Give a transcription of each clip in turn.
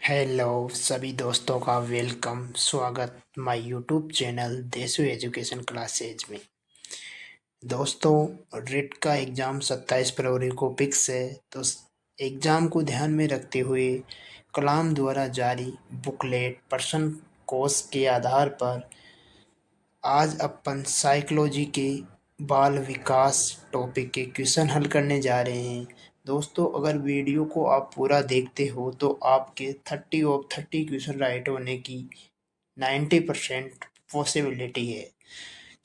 Hello सभी दोस्तों का वेलकम स्वागत my YouTube channel Desu education classes में। दोस्तों, रिट का एग्ज़ाम 27 फरवरी को फिक्स है। तो एग्ज़ाम को ध्यान में रखते हुए कलाम द्वारा जारी बुकलेट पर्सन कोर्स के आधार पर आज अपन साइकोलॉजी के बाल विकास टॉपिक के क्वेश्चन हल करने जा रहे हैं। दोस्तों, अगर वीडियो को आप पूरा देखते हो तो आपके 30 ऑफ 30 क्वेश्चन राइट होने की 90% पॉसिबिलिटी है।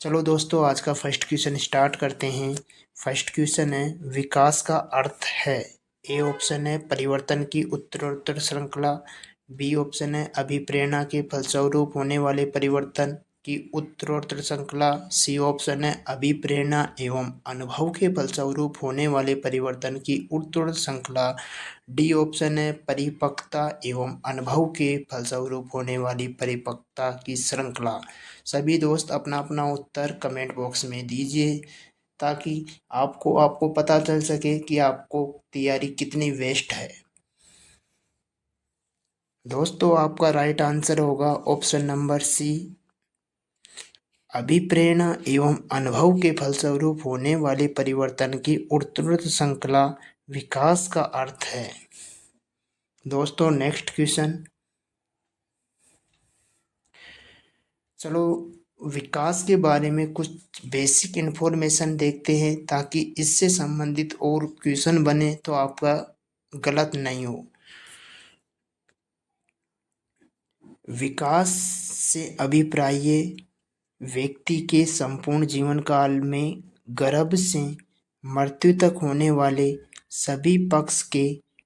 चलो दोस्तों, आज का फर्स्ट क्वेश्चन स्टार्ट करते हैं। फर्स्ट क्वेश्चन है, विकास का अर्थ है। ए ऑप्शन है परिवर्तन की उत्तरोत्तर श्रृंखला। बी ऑप्शन है अभिप्रेरणा के फलस्वरूप होने वाले परिवर्तन की उत्तरोत्तर श्रृंखला। सी ऑप्शन है अभिप्रेरणा एवं अनुभव के फलस्वरूप होने वाले परिवर्तन की उत्तरोत्तर श्रृंखला। डी ऑप्शन है परिपक्वता एवं अनुभव के फलस्वरूप होने वाली परिपक्वता की श्रृंखला। सभी दोस्त अपना अपना उत्तर कमेंट बॉक्स में दीजिए ताकि आपको पता चल सके कि आपको तैयारी कितनी वेस्ट है। दोस्तों, आपका राइट आंसर होगा ऑप्शन नंबर सी, अभिप्रेरणा एवं अनुभव के फलस्वरूप होने वाले परिवर्तन की उत्तरोत्तर श्रृंखला विकास का अर्थ है। दोस्तों, नेक्स्ट क्वेश्चन। चलो, विकास के बारे में कुछ बेसिक इन्फॉर्मेशन देखते हैं ताकि इससे संबंधित और क्वेश्चन बने तो आपका गलत नहीं हो। विकास से अभिप्राय व्यक्ति के संपूर्ण जीवन काल में गर्भ से मृत्यु तक होने वाले सभी पक्ष के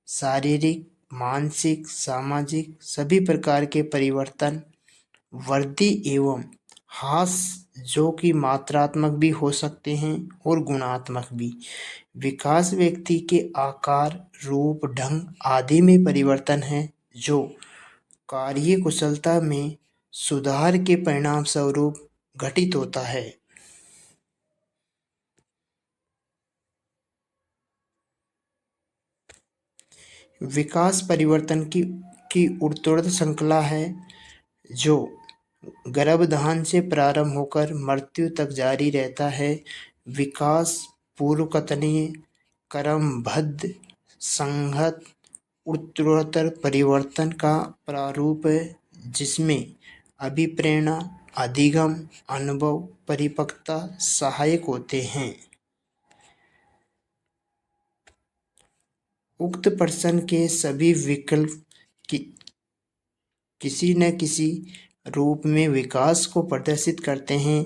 शारीरिक, मानसिक, सामाजिक सभी प्रकार के परिवर्तन, वृद्धि एवं ह्रास जो कि मात्रात्मक भी हो सकते हैं और गुणात्मक भी। विकास व्यक्ति के आकार, रूप, ढंग आदि में परिवर्तन है जो कार्य कुशलता में सुधार के परिणाम स्वरूप घटित होता है। विकास परिवर्तन की उत्तरोत्तर श्रृंखला है जो गर्भधान से प्रारंभ होकर मृत्यु तक जारी रहता है। विकास पूर्वकथनीय, क्रमबद्ध, संहत उत्तरोत्तर परिवर्तन का प्रारूप है जिसमें अभिप्रेरणा, अधिगम, अनुभव, परिपक्वता सहायक होते हैं। उक्त प्रश्न के सभी विकल्प की किसी न किसी रूप में विकास को प्रदर्शित करते हैं।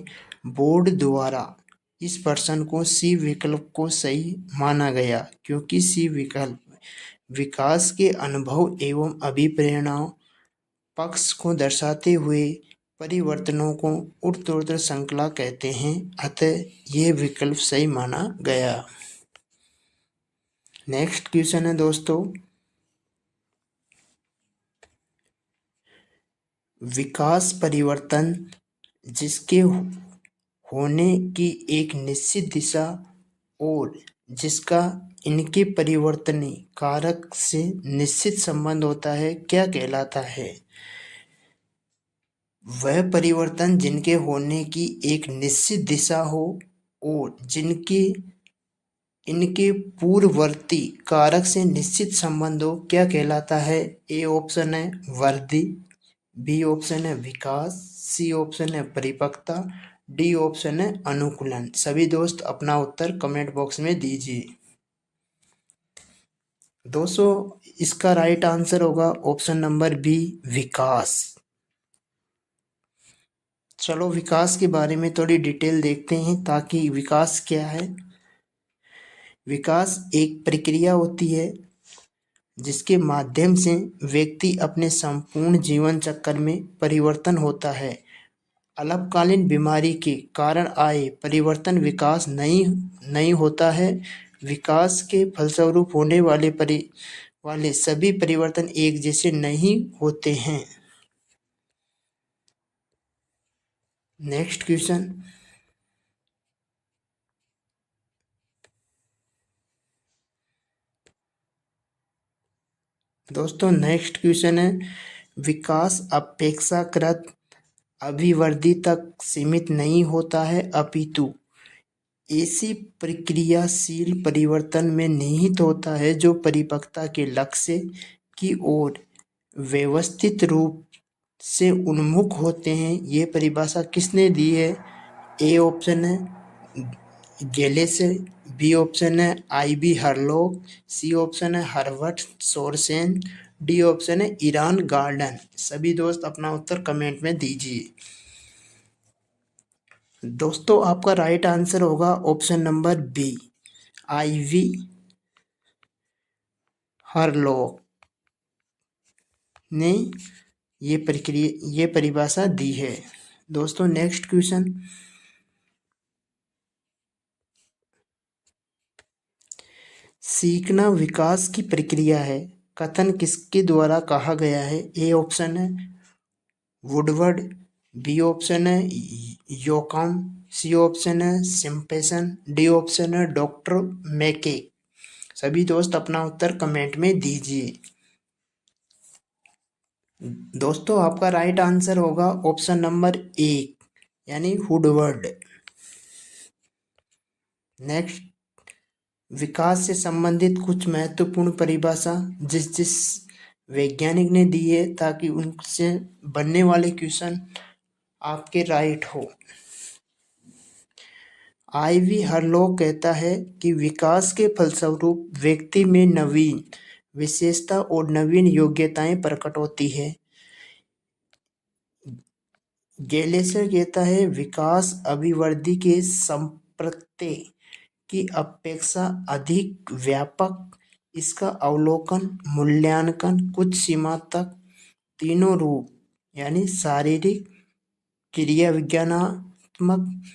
बोर्ड द्वारा इस प्रश्न को सी विकल्प को सही माना गया क्योंकि सी विकल्प विकास के अनुभव एवं अभिप्रेरणा पक्ष को दर्शाते हुए परिवर्तनों को उत्तरोत्तर श्रृंखला कहते हैं, अतः यह विकल्प सही माना गया। नेक्स्ट क्वेश्चन है दोस्तों, विकास परिवर्तन जिसके होने की एक निश्चित दिशा और जिसका इनके परिवर्तनीय कारक से निश्चित संबंध होता है क्या कहलाता है। वह परिवर्तन जिनके होने की एक निश्चित दिशा हो और जिनके इनके पूर्ववर्ती कारक से निश्चित संबंध हो क्या कहलाता है। ए ऑप्शन है वृद्धि, बी ऑप्शन है विकास, सी ऑप्शन है परिपक्वता, डी ऑप्शन है अनुकूलन। सभी दोस्त अपना उत्तर कमेंट बॉक्स में दीजिए। दोस्तों, इसका राइट आंसर होगा ऑप्शन नंबर बी, विकास। चलो, विकास के बारे में थोड़ी डिटेल देखते हैं ताकि विकास क्या है। विकास एक प्रक्रिया होती है जिसके माध्यम से व्यक्ति अपने संपूर्ण जीवन चक्र में परिवर्तन होता है। अल्पकालीन बीमारी के कारण आए परिवर्तन विकास नहीं होता है। विकास के फलस्वरूप होने वाले सभी परिवर्तन एक जैसे नहीं होते हैं। Next question. दोस्तों नेक्स्ट क्वेश्चन है, विकास अपेक्षाकृत अभिवृद्धि तक सीमित नहीं होता है अपितु ऐसी प्रक्रियाशील परिवर्तन में निहित होता है जो परिपक्वता के लक्ष्य की ओर व्यवस्थित रूप से उन्मुख होते हैं। ये परिभाषा किसने दी है? ए ऑप्शन है गेले से, बी ऑप्शन है आई बी हरलॉग, सी ऑप्शन है हर्बर्ट सोरसेन, डी ऑप्शन है ईरान गार्डन। सभी दोस्त अपना उत्तर कमेंट में दीजिए। दोस्तों आपका राइट आंसर होगा ऑप्शन नंबर बी, आई.वी. हरलॉग ने ये परिभाषा दी है। दोस्तों नेक्स्ट क्वेश्चन, सीखना विकास की प्रक्रिया है, कथन किसके द्वारा कहा गया है? ए ऑप्शन है वुडवर्ड, बी ऑप्शन है योकम, सी ऑप्शन है सिम्पसन, डी ऑप्शन है डॉक्टर मैके। सभी दोस्त अपना उत्तर कमेंट में दीजिए। दोस्तों आपका राइट आंसर होगा ऑप्शन नंबर ए, यानी वुडवर्ड। नेक्स्ट, विकास से संबंधित कुछ महत्वपूर्ण परिभाषा जिस वैज्ञानिक ने दी है, ताकि उनसे बनने वाले क्वेश्चन आपके राइट हो। आई.वी. हरलॉग कहता है कि विकास के फलस्वरूप व्यक्ति में नवीन विशेषता और नवीन योग्यताएं प्रकट होती है। गैलेसर कहता है विकास अभिवृद्धि के संप्रत्य की अपेक्षा अधिक व्यापक, इसका अवलोकन मूल्यांकन कुछ सीमा तक तीनों रूप यानी शारीरिक, क्रिया विज्ञानात्मक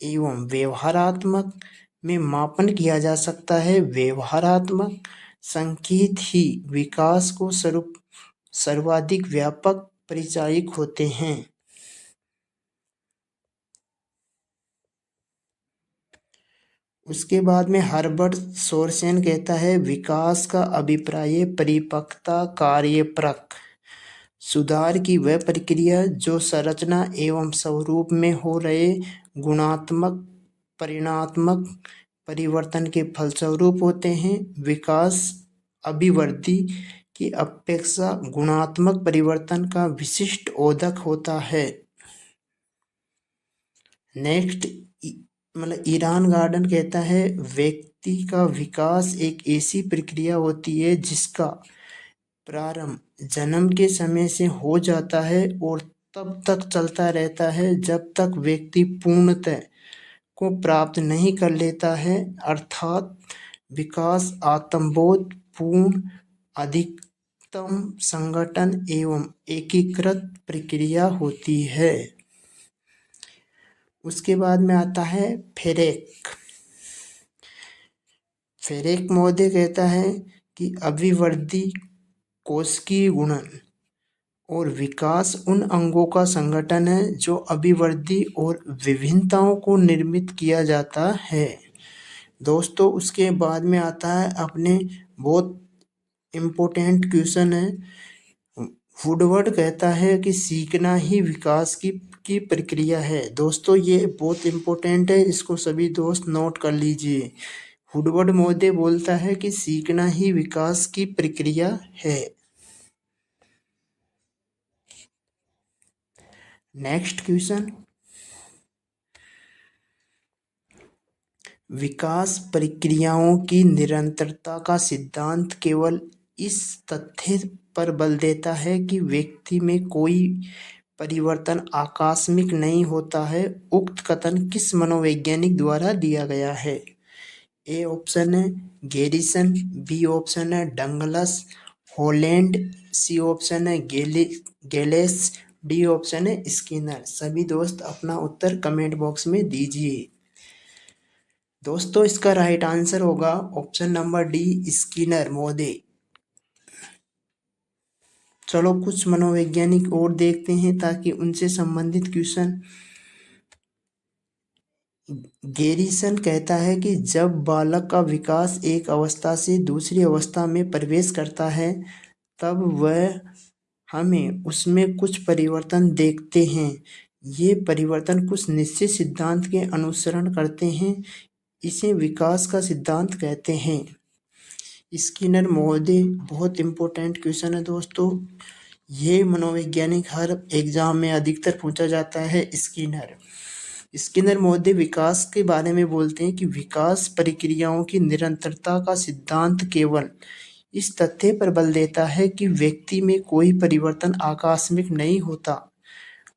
एवं व्यवहारात्मक में मापन किया जा सकता है। व्यवहारात्मक संकेत ही विकास को सर्वाधिक व्यापक परिचायक होते हैं। उसके बाद में हर्बर्ट सोरसेन कहता है विकास का अभिप्राय परिपक्वता, कार्यप्रक सुधार की वह प्रक्रिया जो संरचना एवं स्वरूप में हो रहे गुणात्मक परिणात्मक परिवर्तन के फलस्वरूप होते हैं। विकास अभिवृद्धि की अपेक्षा गुणात्मक परिवर्तन का विशिष्ट ओदक होता है। नेक्स्ट, ईरान गार्डन कहता है व्यक्ति का विकास एक ऐसी प्रक्रिया होती है जिसका प्रारंभ जन्म के समय से हो जाता है और तब तक चलता रहता है जब तक व्यक्ति पूर्णतः को प्राप्त नहीं कर लेता है। अर्थात विकास आत्मबोध पूर्ण अधिकतम संगठन एवं एकीकृत प्रक्रिया होती है। उसके बाद में आता है फेरेक महोदय कहता है कि अभिवृद्धि कोशिकीय गुणन और विकास उन अंगों का संगठन है जो अभिवृद्धि और विभिन्नताओं को निर्मित किया जाता है। दोस्तों उसके बाद में आता है अपने बहुत इम्पोर्टेंट क्वेश्चन है, वुडवर्ड कहता है कि सीखना ही विकास की प्रक्रिया है। दोस्तों ये बहुत इम्पोर्टेंट है, इसको सभी दोस्त नोट कर लीजिए। वुडवर्ड महोदय बोलता है कि सीखना ही विकास की प्रक्रिया है। नेक्स्ट क्वेश्चन, विकास प्रक्रियाओं की निरंतरता का सिद्धांत केवल इस तथ्य पर बल देता है कि व्यक्ति में कोई परिवर्तन आकस्मिक नहीं होता है। उक्त कथन किस मनोवैज्ञानिक द्वारा दिया गया है? ए ऑप्शन है गैरिसन, बी ऑप्शन है डंगलस हॉलैंड, सी ऑप्शन है गैलेस, डी ऑप्शन है स्किनर। सभी दोस्त अपना उत्तर कमेंट बॉक्स में दीजिए। दोस्तों इसका राइट आंसर होगा ऑप्शन नंबर डी, स्किनर महोदय। चलो कुछ मनोवैज्ञानिक और देखते हैं ताकि उनसे संबंधित क्वेश्चन। गैरिसन कहता है कि जब बालक का विकास एक अवस्था से दूसरी अवस्था में प्रवेश करता है तब वह हमें उसमें कुछ परिवर्तन देखते हैं। ये परिवर्तन कुछ निश्चित सिद्धांत के अनुसरण करते हैं। इसे विकास का सिद्धांत कहते हैं। स्किनर महोदय बहुत इंपॉर्टेंट क्वेश्चन है दोस्तों। ये मनोवैज्ञानिक हर एग्जाम में अधिकतर पूछा जाता है। स्किनर महोदय विकास के बारे में बोलते हैं कि विकास प्रक्रियाओं की निरंतरता का सिद्धांत केवल इस तथ्य पर बल देता है कि व्यक्ति में कोई परिवर्तन आकस्मिक नहीं होता,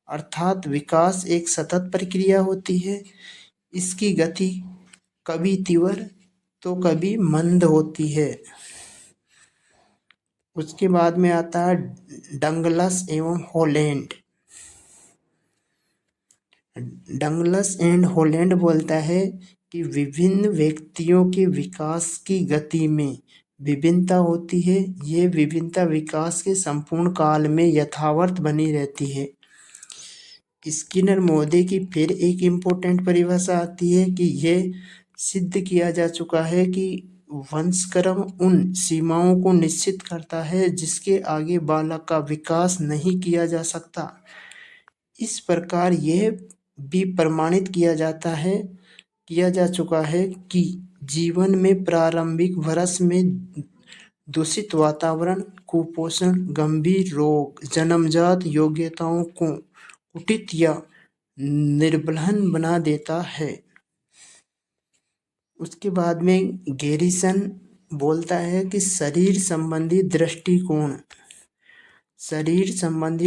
अर्थात विकास एक सतत प्रक्रिया होती है। इसकी गति कभी तीव्र तो कभी मंद होती है। उसके बाद में आता है डंगलस एवं हॉलैंड। डंगलस एंड हॉलैंड बोलता है कि विभिन्न व्यक्तियों के विकास की गति में विभिन्नता होती है। ये विभिन्नता विकास के संपूर्ण काल में यथावत बनी रहती है। स्किनर महोदय की फिर एक इम्पोर्टेंट परिभाषा आती है कि यह सिद्ध किया जा चुका है कि वंशक्रम उन सीमाओं को निश्चित करता है जिसके आगे बालक का विकास नहीं किया जा सकता। इस प्रकार यह भी प्रमाणित किया जा चुका है कि जीवन में प्रारंभिक वर्ष में दूषित वातावरण, कुपोषण, गंभीर रोग, जन्मजात योग्यताओं को कुटित या निर्बल बना देता है। उसके बाद में गैरिसन बोलता है कि शरीर संबंधी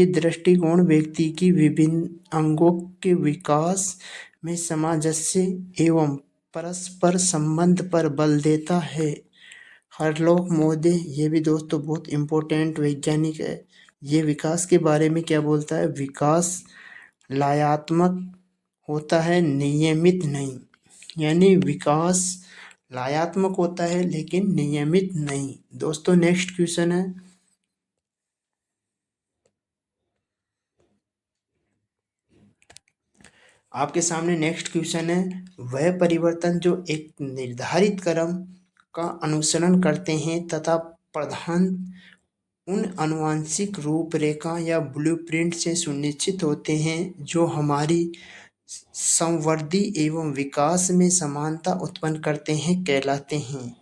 दृष्टिकोण व्यक्ति की विभिन्न अंगों के विकास में सामंजस्य एवं परस्पर संबंध पर बल देता है। हरलॉक महोदय, ये भी दोस्तों बहुत इम्पोर्टेंट वैज्ञानिक है। ये विकास के बारे में क्या बोलता है? विकास लयात्मक होता है, नियमित नहीं। यानी विकास लयात्मक होता है लेकिन नियमित नहीं। दोस्तों नेक्स्ट क्वेश्चन है, आपके सामने नेक्स्ट क्वेश्चन है, वह परिवर्तन जो एक निर्धारित क्रम का अनुसरण करते हैं तथा प्रधान उन आनुवंशिक रूपरेखा या ब्लूप्रिंट से सुनिश्चित होते हैं जो हमारी संवृद्धि एवं विकास में समानता उत्पन्न करते हैं, कहलाते हैं।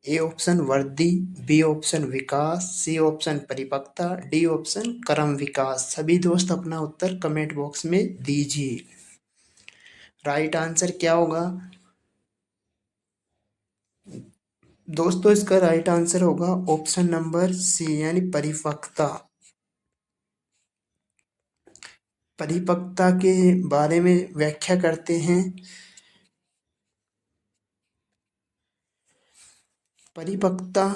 ए ऑप्शन वृद्धि, बी ऑप्शन विकास, सी ऑप्शन परिपक्वता, डी ऑप्शन क्रम विकास। सभी दोस्त अपना उत्तर कमेंट बॉक्स में दीजिए। राइट आंसर क्या होगा दोस्तों? इसका राइट आंसर होगा ऑप्शन नंबर सी, यानी परिपक्वता। परिपक्वता के बारे में व्याख्या करते हैं। परिपक्वता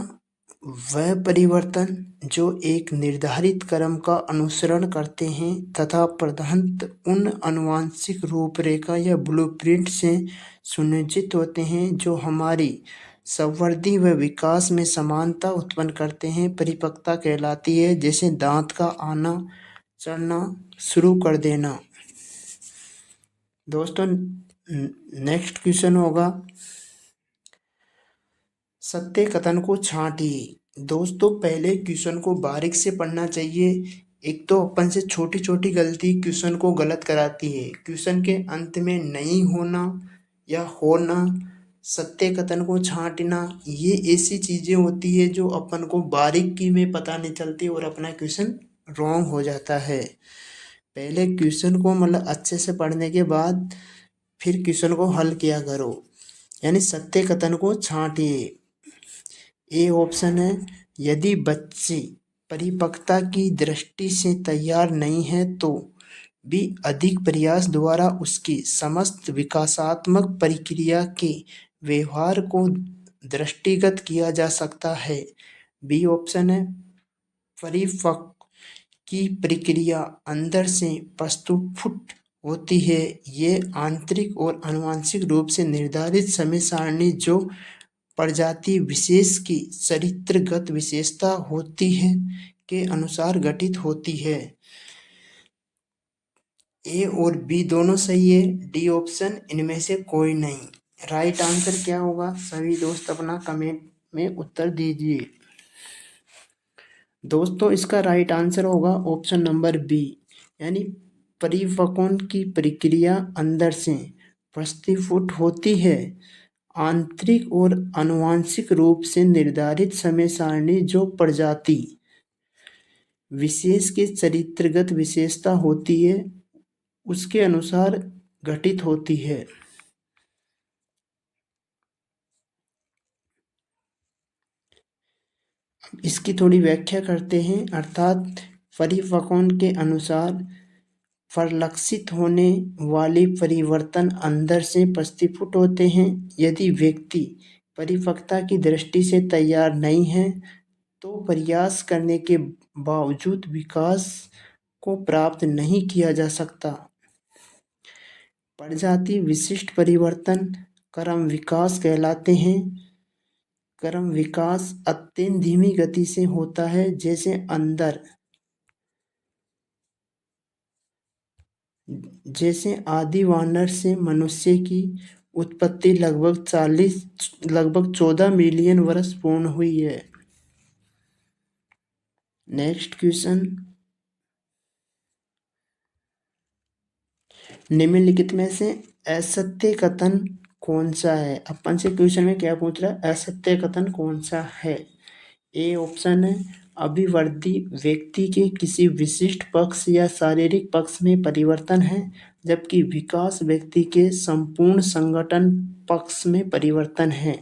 वह परिवर्तन जो एक निर्धारित क्रम का अनुसरण करते हैं तथा प्रधानतः उन आनुवंशिक रूपरेखा या ब्लूप्रिंट से सुनिश्चित होते हैं जो हमारी संवृद्धि व विकास में समानता उत्पन्न करते हैं, परिपक्वता कहलाती है। जैसे दांत का आना, चढ़ना शुरू कर देना। दोस्तों नेक्स्ट क्वेश्चन होगा, सत्य कथन को छांटिए। दोस्तों पहले क्वेश्चन को बारीक से पढ़ना चाहिए। एक तो अपन से छोटी छोटी गलती क्वेश्चन को गलत कराती है। क्वेश्चन के अंत में नहीं होना या होना, सत्य कथन को छांटना, ये ऐसी चीजें होती है जो अपन को बारीकी में पता नहीं चलती और अपना क्वेश्चन रॉन्ग हो जाता है। पहले क्वेश्चन को मतलब अच्छे से पढ़ने के बाद फिर क्वेश्चन को हल किया करो, यानी सत्य कथन को छांटिए। ए ऑप्शन है, यदि बच्चे परिपक्वता की दृष्टि से तैयार नहीं है तो भी अधिक प्रयास द्वारा उसकी समस्त विकासात्मक प्रक्रिया के व्यवहार को दृष्टिगत किया जा सकता है। बी ऑप्शन है, परिपक्व की प्रक्रिया अंदर से प्रस्फुट होती है। ये आंतरिक और आनुवंशिक रूप से निर्धारित समय सारणी जो प्रजाति विशेष की चरित्रगत विशेषता होती है के अनुसार गठित होती है। ए और बी दोनों सही है, डी ऑप्शन इनमें से कोई नहीं। राइट आंसर क्या होगा? सभी दोस्त अपना कमेंट में उत्तर दीजिए। दोस्तों इसका राइट आंसर होगा ऑप्शन नंबर बी, यानी परिपक्वन की प्रक्रिया अंदर से प्रस्फुट होती है। आंतरिक और आनुवंशिक रूप से निर्धारित समय सारणी जो प्रजाति विशेष के चरित्रगत विशेषता होती है उसके अनुसार घटित होती है। इसकी थोड़ी व्याख्या करते हैं, अर्थात परिपक्वन के अनुसार परिलक्षित होने वाले परिवर्तन अंदर से प्रस्फुट होते हैं। यदि व्यक्ति परिपक्वता की दृष्टि से तैयार नहीं है तो प्रयास करने के बावजूद विकास को प्राप्त नहीं किया जा सकता। प्रजाति विशिष्ट परिवर्तन क्रम विकास कहलाते हैं। क्रम विकास अत्यंत धीमी गति से होता है, जैसे आदि वानर से मनुष्य की उत्पत्ति लगभग 14 मिलियन वर्ष पूर्ण हुई है। नेक्स्ट क्वेश्चन, निम्नलिखित में से असत्य कथन कौन सा है? अपन से क्वेश्चन में क्या पूछ रहा है, असत्य कथन कौन सा है? ए ऑप्शन है अभिवृद्धि व्यक्ति के किसी विशिष्ट पक्ष या शारीरिक पक्ष में परिवर्तन है, जबकि विकास व्यक्ति के संपूर्ण संगठन पक्ष में परिवर्तन है।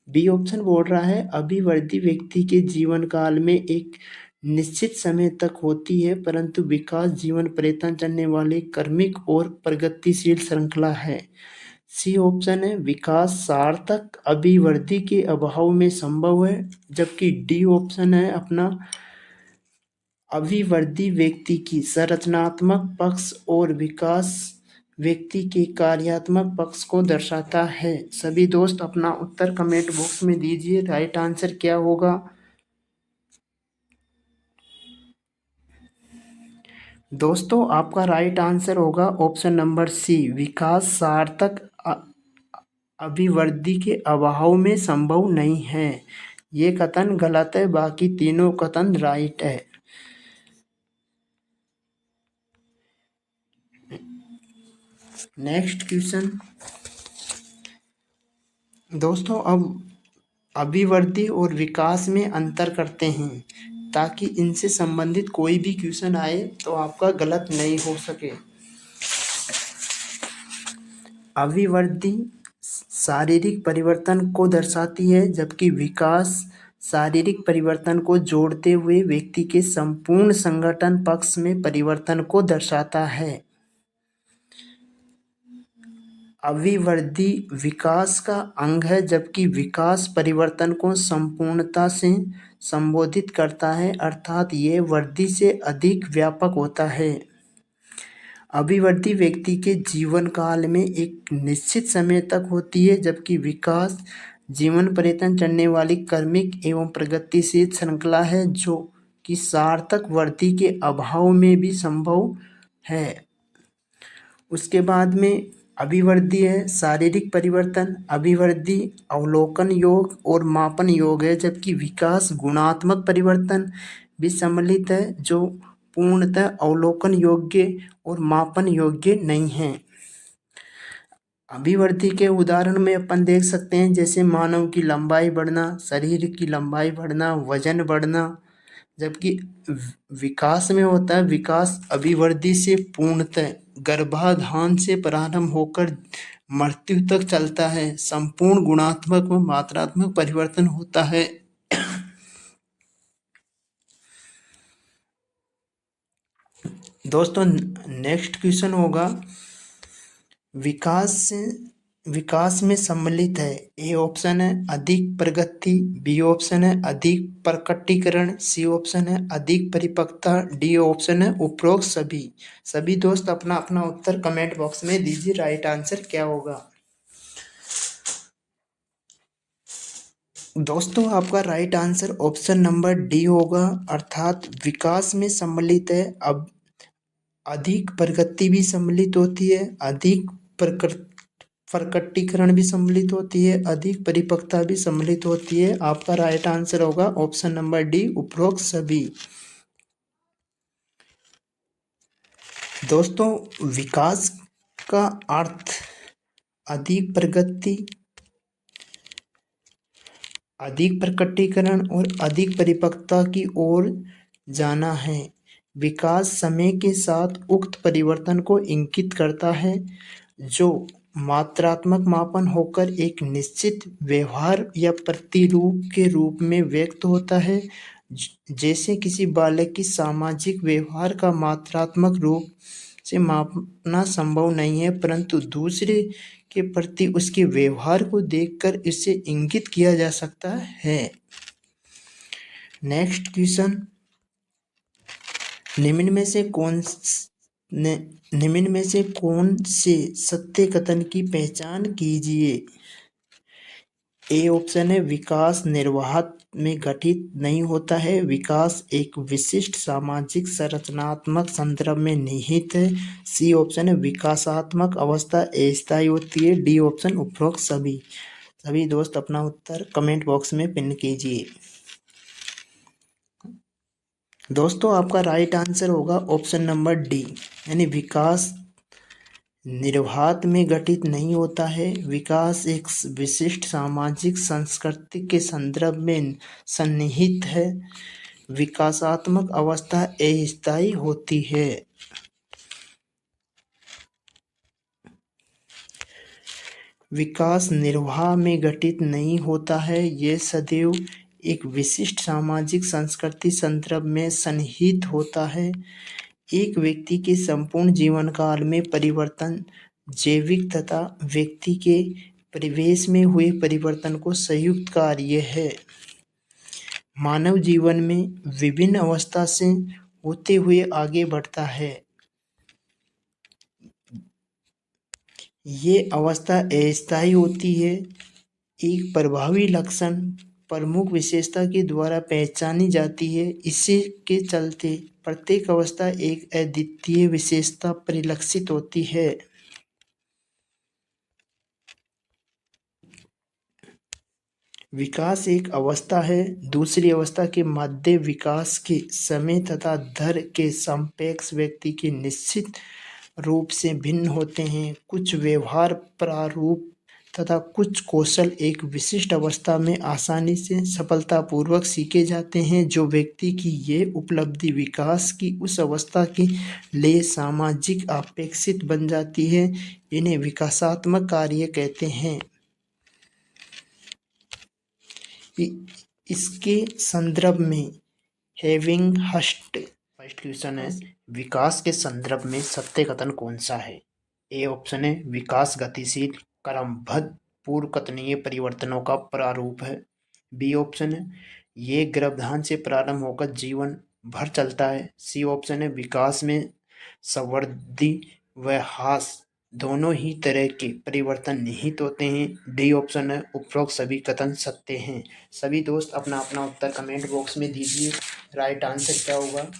बी ऑप्शन बोल रहा है अभिवृद्धि व्यक्ति के जीवन काल में एक निश्चित समय तक होती है, परंतु विकास जीवन पर्यंत चलने वाली क्रमिक और प्रगतिशील श्रृंखला है। सी ऑप्शन है विकास सार्थक अभिवृद्धि के अभाव में संभव है, जबकि डी ऑप्शन है अपना अभिवृद्धि व्यक्ति की संरचनात्मक पक्ष और विकास व्यक्ति के कार्यात्मक पक्ष को दर्शाता है। सभी दोस्त अपना उत्तर कमेंट बॉक्स में दीजिए, राइट आंसर क्या होगा? दोस्तों आपका राइट आंसर होगा ऑप्शन नंबर सी, विकास सार्थक अभिवृद्धि के अभाव में संभव नहीं है। ये कथन गलत है, बाकी तीनों कथन राइट है। नेक्स्ट क्वेश्चन दोस्तों, अब अभिवृद्धि और विकास में अंतर करते हैं ताकि इनसे संबंधित कोई भी क्वेश्चन आए तो आपका गलत नहीं हो सके। अभिवृद्धि शारीरिक परिवर्तन को दर्शाती है, जबकि विकास शारीरिक परिवर्तन को जोड़ते हुए व्यक्ति के संपूर्ण संगठन पक्ष में परिवर्तन को दर्शाता है। अभिवृद्धि विकास का अंग है, जबकि विकास परिवर्तन को संपूर्णता से संबोधित करता है, अर्थात ये वृद्धि से अधिक व्यापक होता है। अभिवृद्धि व्यक्ति के जीवन काल में एक निश्चित समय तक होती है, जबकि विकास जीवन पर्यंत चलने वाली क्रमिक एवं प्रगतिशील श्रृंखला है, जो कि सार्थक वृद्धि के अभाव में भी संभव है। उसके बाद में अभिवृद्धि है शारीरिक परिवर्तन, अभिवृद्धि अवलोकन योग और मापन योग है, जबकि विकास गुणात्मक परिवर्तन भी सम्मिलित है, जो पूर्णतः अवलोकन योग्य और मापन योग्य नहीं है। अभिवृद्धि के उदाहरण में अपन देख सकते हैं, जैसे मानव की लंबाई बढ़ना, शरीर की लंबाई बढ़ना, वजन बढ़ना, जबकि विकास में होता है विकास अभिवृद्धि से पूर्णतः गर्भाधान से प्रारंभ होकर मृत्यु तक चलता है, संपूर्ण गुणात्मक व मात्रात्मक परिवर्तन होता है। दोस्तों नेक्स्ट क्वेश्चन होगा विकास में सम्मिलित है। ए ऑप्शन है अधिक प्रगति, बी ऑप्शन है अधिक प्रकटीकरण, सी ऑप्शन है अधिक परिपक्वता, डी ऑप्शन है उपरोक्त सभी। सभी दोस्त अपना अपना उत्तर कमेंट बॉक्स में दीजिए, राइट आंसर क्या होगा? दोस्तों आपका right answer option number D होगा, अर्थात विकास में सम्मिलित है। अब अधिक प्रगति भी सम्मिलित होती है, अधिक प्रकटीकरण भी सम्मिलित होती है, अधिक परिपक्वता भी सम्मिलित होती है। आपका राइट आंसर होगा ऑप्शन नंबर डी, उपरोक्त सभी। दोस्तों, विकास का अर्थ अधिक प्रगति, अधिक प्रकटीकरण और अधिक परिपक्वता की ओर जाना है। विकास समय के साथ उक्त परिवर्तन को इंगित करता है, जो मात्रात्मक मापन होकर एक निश्चित व्यवहार या प्रतिरूप के रूप में व्यक्त होता है। जैसे किसी बालक की सामाजिक व्यवहार का मात्रात्मक रूप से मापना संभव नहीं है, परंतु दूसरे के प्रति उसके व्यवहार को देखकर इसे इंगित किया जा सकता है। नेक्स्ट क्वेश्चन, निम्न में से कौन से सत्य कथन की पहचान कीजिए। ए ऑप्शन है, विकास निर्वात में घटित नहीं होता है, विकास एक विशिष्ट सामाजिक संरचनात्मक संदर्भ में निहित है। सी ऑप्शन है, विकासात्मक अवस्था अस्थायी होती है। डी ऑप्शन, उपरोक्त सभी। सभी दोस्त अपना उत्तर कमेंट बॉक्स में पिन कीजिए। दोस्तों, आपका राइट आंसर होगा ऑप्शन नंबर डी, यानी विकास निर्वात में घटित नहीं होता है, विकास एक विशिष्ट सामाजिक संस्कृति के संदर्भ में सन्निहित है, विकासात्मक अवस्था अस्थायी होती है। विकास निर्वाह में घटित नहीं होता है, ये सदैव एक विशिष्ट सामाजिक संस्कृति संदर्भ में सन्निहित होता है। एक व्यक्ति के संपूर्ण जीवन काल में परिवर्तन जैविक तथा व्यक्ति के परिवेश में हुए परिवर्तन को संयुक्त कार्य है। मानव जीवन में विभिन्न अवस्था से होते हुए आगे बढ़ता है। ये अवस्था अस्थायी होती है। एक प्रभावी लक्षण प्रमुख विशेषता के द्वारा पहचानी जाती है। इसी के चलते प्रत्येक अवस्था एक अद्वितीय विशेषता परिलक्षित होती है। विकास एक अवस्था है, दूसरी अवस्था के मध्य विकास के समय तथा दर के सापेक्ष व्यक्ति के निश्चित रूप से भिन्न होते हैं। कुछ व्यवहार प्रारूप तथा कुछ कौशल एक विशिष्ट अवस्था में आसानी से सफलतापूर्वक सीखे जाते हैं। जो व्यक्ति की ये उपलब्धि विकास की उस अवस्था के लिए सामाजिक अपेक्षित बन जाती है, इन्हें विकासात्मक कार्य कहते हैं। इसके संदर्भ में हैविंग हस्ट फर्स्ट क्वेश्चन है, विकास के संदर्भ में सत्य कथन कौन सा है। ए ऑप्शन है, विकास गतिशील क्रमबद्ध पूर्व कथनीय परिवर्तनों का प्रारूप है। बी ऑप्शन है, ये गर्भाधान से प्रारंभ होकर जीवन भर चलता है। सी ऑप्शन है, विकास में संवृद्धि व ह्रास दोनों ही तरह के परिवर्तन निहित होते हैं। डी ऑप्शन है, उपरोक्त सभी कथन सत्य हैं। सभी दोस्त अपना अपना उत्तर कमेंट बॉक्स में दीजिए। राइट आंसर क्या होगा।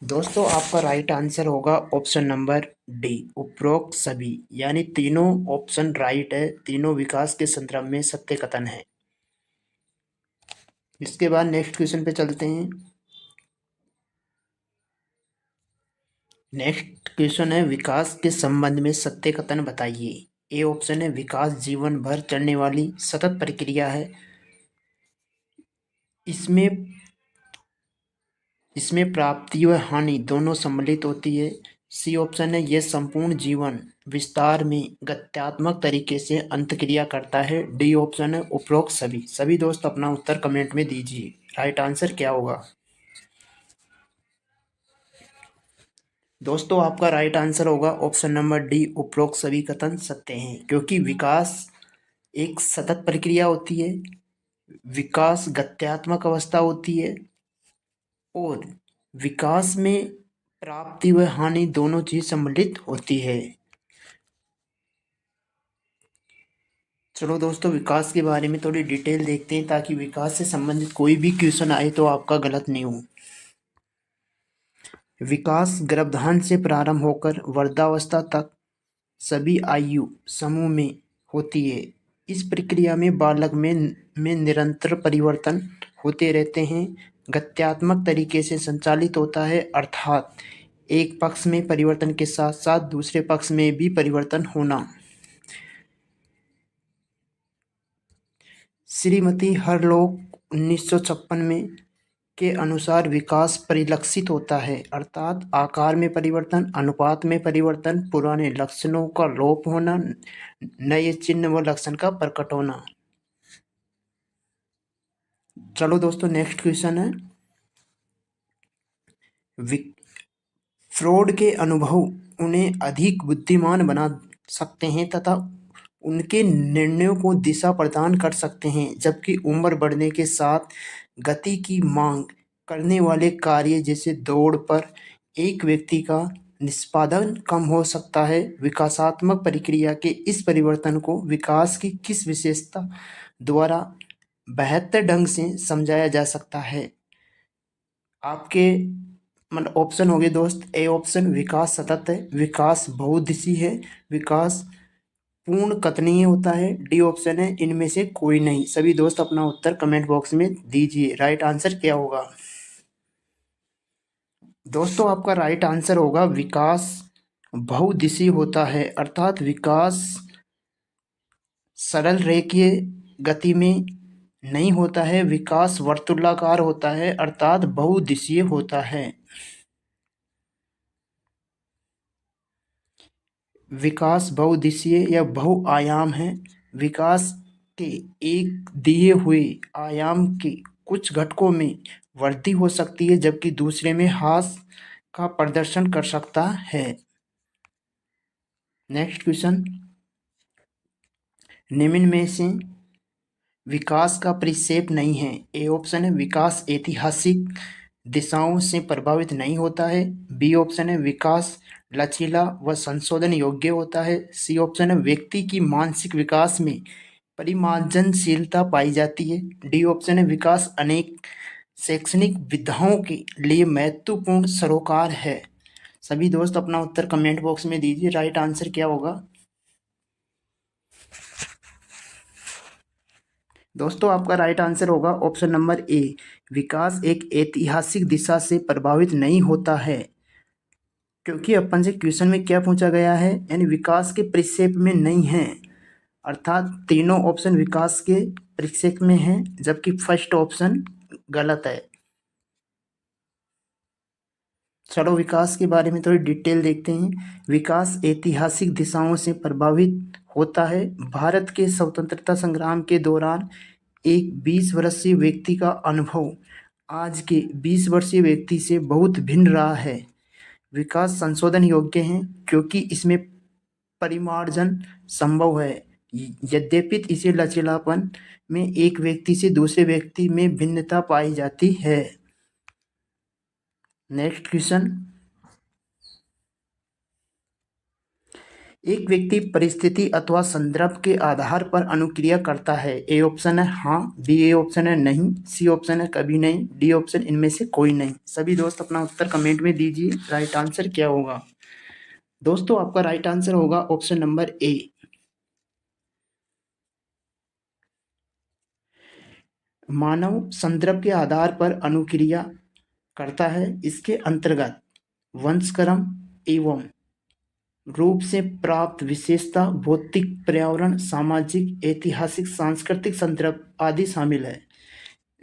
दोस्तों, आपका राइट आंसर होगा ऑप्शन नंबर डी, उपरोक्त सभी, यानी तीनों ऑप्शन राइट है। तीनों विकास के संदर्भ में सत्य कथन है। इसके बाद नेक्स्ट क्वेश्चन पे चलते हैं। नेक्स्ट क्वेश्चन है, विकास के संबंध में सत्य कथन बताइए। ए ऑप्शन है, विकास जीवन भर चलने वाली सतत प्रक्रिया है। इसमें प्राप्ति व हानि दोनों सम्मिलित होती है। सी ऑप्शन है, यह संपूर्ण जीवन विस्तार में गत्यात्मक तरीके से अंतक्रिया करता है। डी ऑप्शन है, उपरोक्त सभी। सभी दोस्त अपना उत्तर कमेंट में दीजिए। राइट आंसर क्या होगा। दोस्तों, आपका राइट आंसर होगा ऑप्शन नंबर डी, उपरोक्त सभी कथन सत्य हैं, क्योंकि विकास एक सतत प्रक्रिया होती है, विकास गत्यात्मक अवस्था होती है और विकास में प्राप्ति व हानि दोनों चीज सम्मिलित होती है। चलो दोस्तों, विकास के बारे में थोड़ी डिटेल देखते हैं, ताकि विकास से संबंधित कोई भी क्वेश्चन आए तो आपका गलत नहीं हो। विकास गर्भाधान से प्रारंभ होकर वृद्धावस्था तक सभी आयु समूह में होती है। इस प्रक्रिया में बालक में निरंतर परिवर्तन होते रहते हैं। गत्यात्मक तरीके से संचालित होता है, अर्थात एक पक्ष में परिवर्तन के साथ साथ दूसरे पक्ष में भी परिवर्तन होना। श्रीमती हरलोक 1956 में के अनुसार विकास परिलक्षित होता है, अर्थात आकार में परिवर्तन, अनुपात में परिवर्तन, पुराने लक्षणों का लोप होना, नए चिन्ह व लक्षण का प्रकट होना। चलो दोस्तों, नेक्स्ट क्वेश्चन है, फ्रॉड के अनुभव उन्हें अधिक बुद्धिमान बना सकते हैं तथा उनके निर्णयों को दिशा प्रदान कर सकते हैं, जबकि उम्र बढ़ने के साथ गति की मांग करने वाले कार्य जैसे दौड़ पर एक व्यक्ति का निष्पादन कम हो सकता है। विकासात्मक प्रक्रिया के इस परिवर्तन को विकास की किस विशेषता द्वारा बेहतर ढंग से समझाया जा सकता है? आपके मतलब ऑप्शन हो गए दोस्त। ए ऑप्शन विकास सतत है, विकास बहुदिशीय है, विकास पूर्ण कथनीय होता है। डी ऑप्शन है इनमें से कोई नहीं। सभी दोस्त अपना उत्तर कमेंट बॉक्स में दीजिए। राइट आंसर क्या होगा दोस्तों? आपका राइट आंसर होगा विकास बहुदिशीय होता है, अर्थात विकास सरल रेखीय गति में नहीं होता है, विकास वर्तुलाकार होता है, अर्थात बहुदिशीय होता है। विकास बहुदिशीय या बहुआयाम है। विकास के एक दिए हुए आयाम के कुछ घटकों में वृद्धि हो सकती है, जबकि दूसरे में ह्रास का प्रदर्शन कर सकता है। नेक्स्ट क्वेश्चन, निम्न में से विकास का परिक्षेप नहीं है। ए ऑप्शन है विकास ऐतिहासिक दिशाओं से प्रभावित नहीं होता है। बी ऑप्शन है विकास लचीला व संशोधन योग्य होता है। सी ऑप्शन है व्यक्ति की मानसिक विकास में परिमार्जनशीलता पाई जाती है। डी ऑप्शन है विकास अनेक शैक्षणिक विधाओं के लिए महत्वपूर्ण सरोकार है। सभी दोस्त अपना उत्तर कमेंट बॉक्स में दीजिए। राइट आंसर क्या होगा दोस्तों? आपका राइट आंसर होगा ऑप्शन नंबर ए, विकास एक ऐतिहासिक दिशा से प्रभावित नहीं होता है। क्योंकि अपन से क्वेश्चन में क्या पूछा गया है, यानी विकास के परिक्षेप में नहीं है, अर्थात तीनों ऑप्शन विकास के परिक्षेप में है, जबकि फर्स्ट ऑप्शन गलत है। चलो विकास के बारे में थोड़ी डिटेल देखते हैं। विकास ऐतिहासिक दिशाओं से प्रभावित होता है। भारत के स्वतंत्रता संग्राम के दौरान एक 20 वर्षीय व्यक्ति का अनुभव आज के 20 वर्षीय व्यक्ति से बहुत भिन्न रहा है। विकास संशोधन योग्य है क्योंकि इसमें परिमार्जन संभव है, यद्यपि इसे लचीलापन में एक व्यक्ति से दूसरे व्यक्ति में भिन्नता पाई जाती है। नेक्स्ट क्वेश्चन, एक व्यक्ति परिस्थिति अथवा संदर्भ के आधार पर अनुक्रिया करता है। ए ऑप्शन है हाँ, बी ऑप्शन है नहीं, सी ऑप्शन है कभी नहीं, डी ऑप्शन इनमें से कोई नहीं। सभी दोस्त अपना उत्तर कमेंट में दीजिए। राइट आंसर क्या होगा दोस्तों? आपका राइट आंसर होगा ऑप्शन नंबर ए। मानव संदर्भ के आधार पर अनुक्रिया करता है। इसके अंतर्गत वंशक्रम एवं रूप से प्राप्त विशेषता, भौतिक, पर्यावरण, सामाजिक, ऐतिहासिक, सांस्कृतिक संदर्भ आदि शामिल है।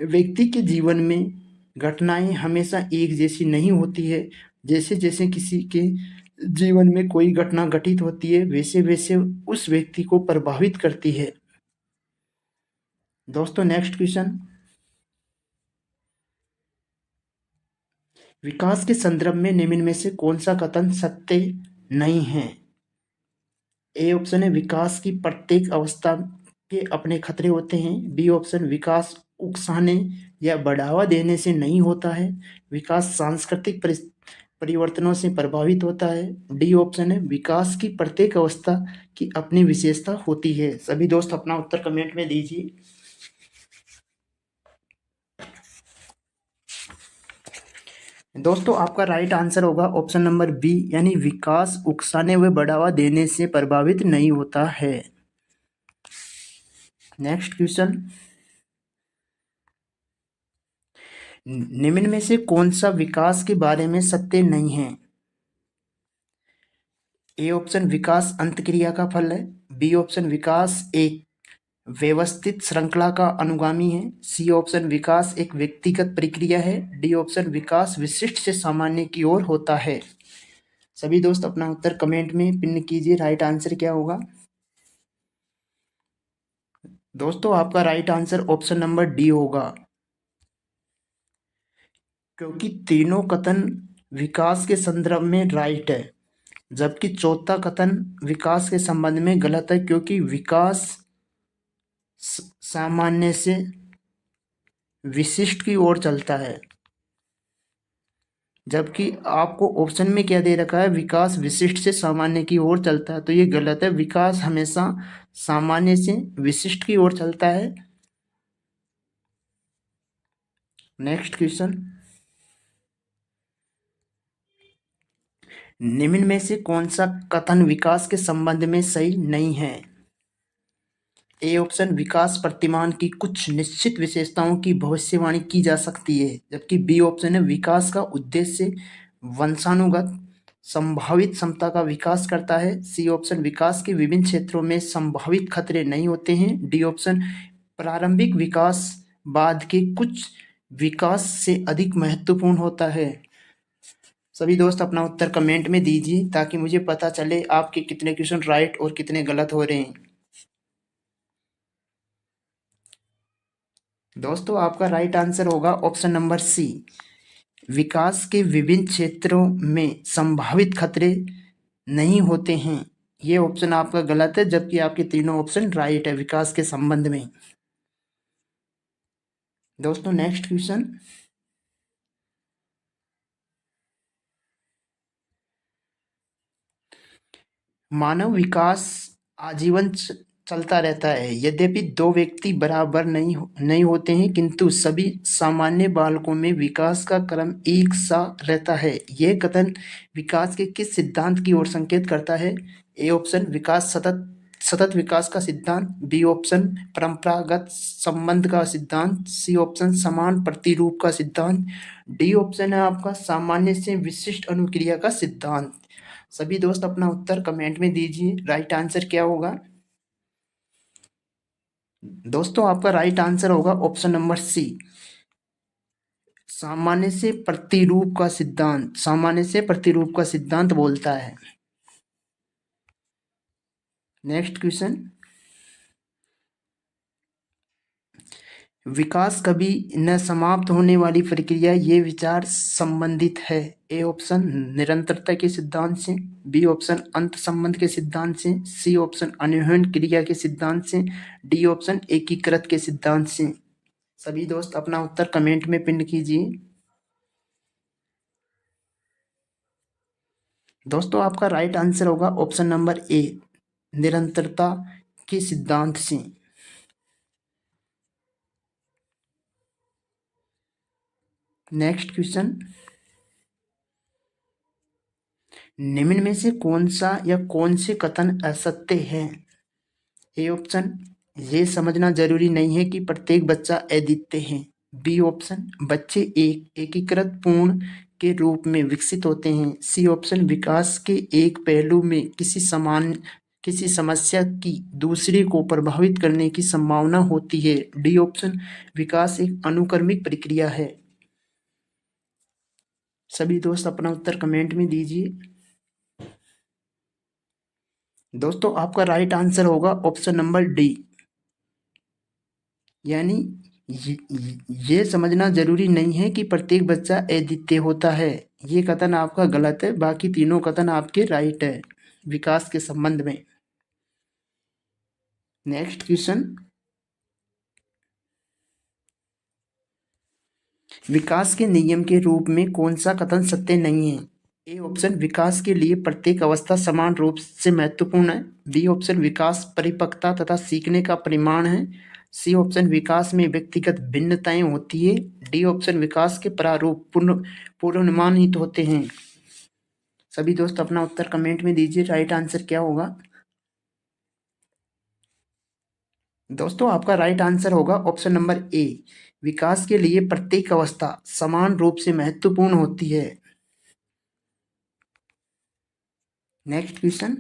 व्यक्ति के जीवन में घटनाएं हमेशा एक जैसी नहीं होती है। जैसे जैसे किसी के जीवन में कोई घटना घटित होती है, वैसे वैसे उस व्यक्ति को प्रभावित करती है। दोस्तों नेक्स्ट क्वेश्चन, विकास के संदर्भ में निम्न में से कौन सा कथन सत्य नहीं है? ए ऑप्शन है विकास की प्रत्येक अवस्था के अपने खतरे होते हैं। बी ऑप्शन विकास उकसाने या बढ़ावा देने से नहीं होता है। विकास सांस्कृतिक परिवर्तनों से प्रभावित होता है। डी ऑप्शन है विकास की प्रत्येक अवस्था की अपनी विशेषता होती है। सभी दोस्त अपना उत्तर कमेंट में दीजिए। दोस्तों आपका राइट आंसर होगा ऑप्शन नंबर बी, यानी विकास उकसाने व बढ़ावा देने से प्रभावित नहीं होता है। नेक्स्ट क्वेश्चन, निम्न में से कौन सा विकास के बारे में सत्य नहीं है? ए ऑप्शन विकास अंतक्रिया का फल है, बी ऑप्शन विकास एक व्यवस्थित श्रृंखला का अनुगामी है, सी ऑप्शन विकास एक व्यक्तिगत प्रक्रिया है, डी ऑप्शन विकास विशिष्ट से सामान्य की ओर होता है। सभी दोस्त अपना उत्तर कमेंट में पिन कीजिए, राइट आंसर क्या होगा। दोस्तों आपका right answer option number D होगा, क्योंकि तीनों कथन विकास के संदर्भ में राइट है, जबकि चौथा कथन विकास के संबंध में गलत है, क्योंकि विकास सामान्य से विशिष्ट की ओर चलता है, जबकि आपको ऑप्शन में क्या दे रखा है, विकास विशिष्ट से सामान्य की ओर चलता है, तो ये गलत है। विकास हमेशा सामान्य से विशिष्ट की ओर चलता है। नेक्स्ट क्वेश्चन, निम्न में से कौन सा कथन विकास के संबंध में सही नहीं है? ए ऑप्शन विकास प्रतिमान की कुछ निश्चित विशेषताओं की भविष्यवाणी की जा सकती है, जबकि बी ऑप्शन है विकास का उद्देश्य वंशानुगत संभावित क्षमता का विकास करता है, सी ऑप्शन विकास के विभिन्न क्षेत्रों में संभावित खतरे नहीं होते हैं, डी ऑप्शन प्रारंभिक विकास बाद के कुछ विकास से अधिक महत्वपूर्ण होता है। सभी दोस्त अपना उत्तर कमेंट में दीजिए, ताकि मुझे पता चले आपके कितने क्वेश्चन राइट और कितने गलत हो रहे हैं। दोस्तों आपका राइट आंसर होगा ऑप्शन नंबर सी, विकास के विभिन्न क्षेत्रों में संभावित खतरे नहीं होते हैं। ये ऑप्शन आपका गलत है, जबकि आपके तीनों ऑप्शन राइट है विकास के संबंध में। दोस्तों नेक्स्ट क्वेश्चन, मानव विकास आजीवन चलता रहता है, यद्यपि दो व्यक्ति बराबर नहीं होते हैं, किंतु सभी सामान्य बालकों में विकास का क्रम एक सा रहता है। यह कथन विकास के किस सिद्धांत की ओर संकेत करता है? ए ऑप्शन विकास सतत विकास का सिद्धांत, बी ऑप्शन परंपरागत संबंध का सिद्धांत, सी ऑप्शन समान प्रतिरूप का सिद्धांत, डी ऑप्शन है आपका सामान्य से विशिष्ट अनुक्रिया का सिद्धांत। सभी दोस्त अपना उत्तर कमेंट में दीजिए, राइट आंसर क्या होगा। दोस्तों आपका राइट आंसर होगा ऑप्शन नंबर सी, सामान्य से प्रतिरूप का सिद्धांत। सामान्य से प्रतिरूप का सिद्धांत बोलता है। नेक्स्ट क्वेश्चन, विकास कभी न समाप्त होने वाली प्रक्रिया, ये विचार संबंधित है। ए ऑप्शन निरंतरता के सिद्धांत से, बी ऑप्शन अंत संबंध के सिद्धांत से, सी ऑप्शन अन्योन्य क्रिया के सिद्धांत से, डी ऑप्शन एकीकृत के सिद्धांत से। सभी दोस्त अपना उत्तर कमेंट में पिन कीजिए। दोस्तों आपका राइट आंसर होगा ऑप्शन नंबर ए, निरंतरता के सिद्धांत से। नेक्स्ट क्वेश्चन, निम्न में से कौन सा या कौन से कथन असत्य है? ए ऑप्शन ये समझना जरूरी नहीं है कि प्रत्येक बच्चा अद्वितीय है, बी ऑप्शन बच्चे एक एकीकृत पूर्ण के रूप में विकसित होते हैं, सी ऑप्शन विकास के एक पहलू में किसी समस्या की दूसरे को प्रभावित करने की संभावना होती है, डी ऑप्शन विकास एक अनुक्रमिक प्रक्रिया है। सभी दोस्त अपना उत्तर कमेंट में दीजिए। दोस्तों आपका राइट आंसर होगा ऑप्शन नंबर डी, यानी ये समझना जरूरी नहीं है कि प्रत्येक बच्चा अद्वितीय होता है। ये कथन आपका गलत है, बाकी तीनों कथन आपके राइट है विकास के संबंध में। नेक्स्ट क्वेश्चन, विकास के नियम के रूप में कौन सा कथन सत्य नहीं है? ए ऑप्शन विकास के लिए प्रत्येक अवस्था समान रूप से महत्वपूर्ण है। बी ऑप्शन विकास परिपक्वता तथा सीखने का परिमाण है। सी ऑप्शन विकास में व्यक्तिगत भिन्नताएं होती है। डी ऑप्शन विकास के प्रारूप पूर्वानुमानित होते हैं। सभी दोस्त अपना उत्तर कमेंट में दीजिए, राइट आंसर क्या होगा। दोस्तों आपका राइट आंसर होगा ऑप्शन नंबर ए, विकास के लिए प्रत्येक अवस्था समान रूप से महत्वपूर्ण होती है। Next question.